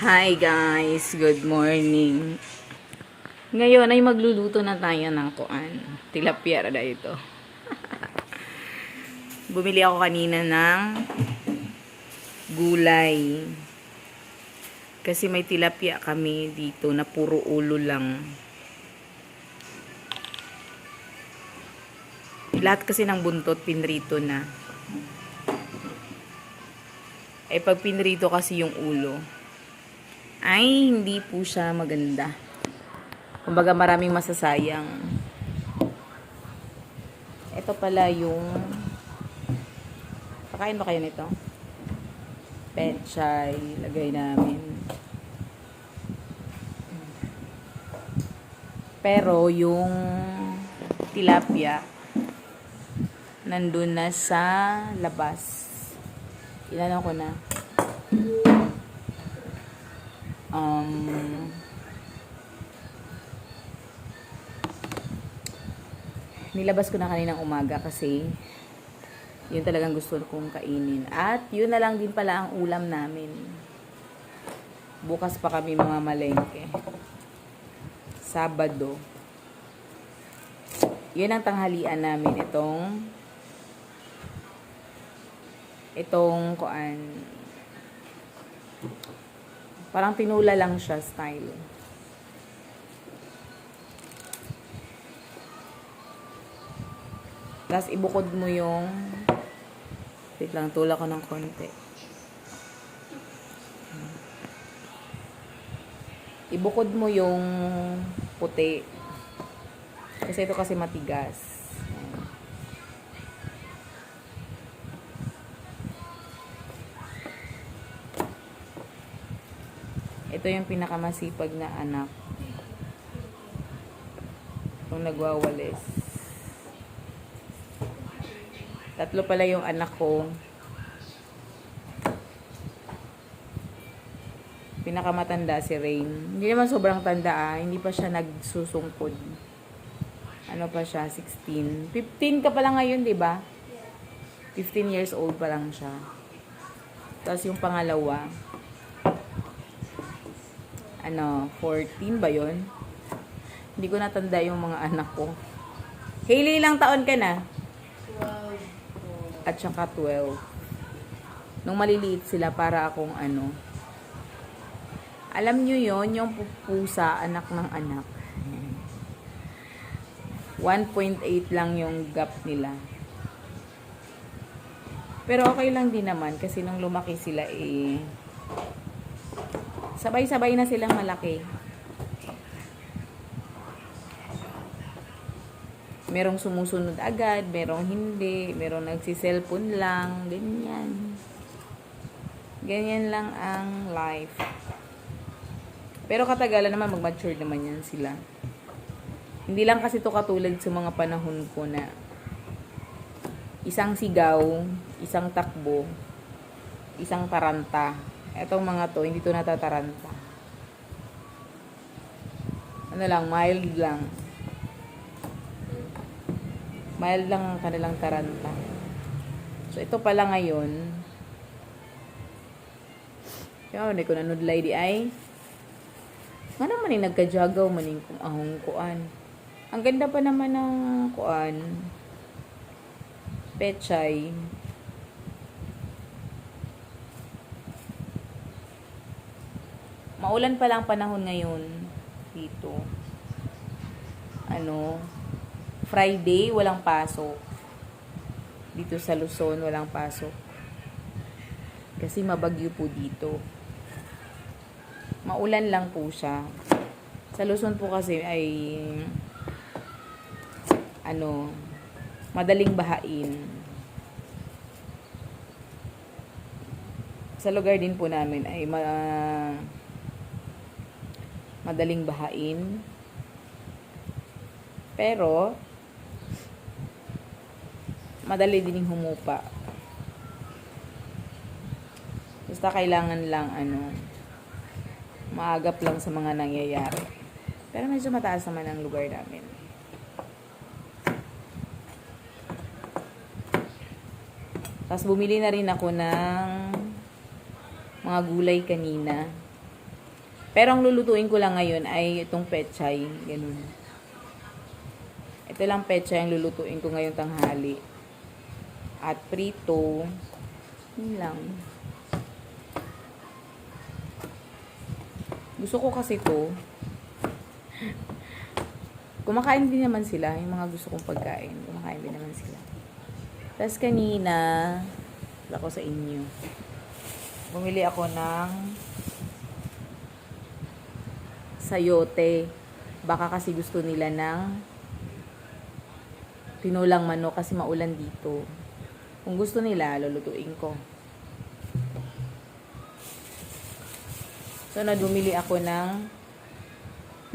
Hi guys, good morning. Ngayon ay magluluto na tayo ng tilapia na ito. Bumili ako kanina ng gulay. Kasi may tilapia kami dito na puro ulo lang. Lahat kasi ng buntot pinrito na. Pag pinrito kasi yung ulo, ay hindi po siya maganda. Kumbaga maraming masasayang. Ito pala yung pakain ba kayo nito? Pechay, lagay namin. Pero yung tilapia nandun na sa labas. Ilan ko na? Nilabas ko na kaninang umaga kasi yun talagang gusto kong kainin. At yun na lang din pala ang ulam namin. Bukas pa kami mamamalengke. Sabado. Yun ang tanghalian namin. Itong parang tinula lang siya style. Tapos ibukod mo yung wait lang, tula ko ng konti. Ibukod mo yung puti. Kasi ito kasi matigas. Ito yung pinakamasipag na anak. Yung nagwawalis. Tatlo pala yung anak ko. Pinakamatanda si Rain. Hindi naman sobrang tanda Hindi pa siya nagsusungkod. Ano pa siya? 16. 15 ka pala ngayon, di ba? 15 years old pa lang siya. Tapos yung pangalawa, 14 ba yun? Hindi ko natanda yung mga anak ko. Hailey, ilang taon ka na? 12. At saka 12. Nung maliliit sila para akong alam nyo yon yung pusa, anak ng anak. 1.8 lang yung gap nila. Pero okay lang din naman kasi nung lumaki sila sabay-sabay na silang malaki. Merong sumusunod agad, merong hindi, merong nagsi-cellphone lang, ganyan. Ganyan lang ang life. Pero katagalan naman, mag-mature naman yan sila. Hindi lang kasi to katulad sa mga panahon ko na isang sigaw, isang takbo, isang taranta. Etong mga to, hindi to natataranta. Mild lang. Mild lang ang kanilang taranta. So, ito pala ngayon. Yan, hindi ko nanudlay di ay. Nga naman nagkajagaw maning kung ahong kuan. Ang ganda pa naman ng pechay. Maulan pa lang panahon ngayon dito. Friday, walang pasok. Dito sa Luzon, walang pasok. Kasi mabagyo po dito. Maulan lang po siya. Sa Luzon po kasi ay madaling bahain. Sa lugar din po namin ay madaling bahain. Pero madali din humupa. Basta kailangan lang maagap lang sa mga nangyayari. Pero medyo mataas naman ang lugar namin. Tapos bumili na rin ako ng mga gulay kanina. Pero ang lulutuin ko lang ngayon ay itong pechay. Ganun. Ito lang pechay ang lulutuin ko ngayong tanghali. At prito. Yun lang. Gusto ko kasi to. Kumakain din naman sila. Yung mga gusto kong pagkain. Kumakain din naman sila. Tapos kanina, wala ko sa inyo. Bumili ako ng sayote. Baka kasi gusto nila ng tinulang manok kasi maulan dito. Kung gusto nila, lulutuin ko. So, bumili ako ng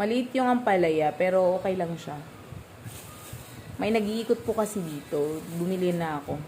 maliit yung ampalaya, pero okay lang siya. May nag-iikot po kasi dito. Bumili na ako.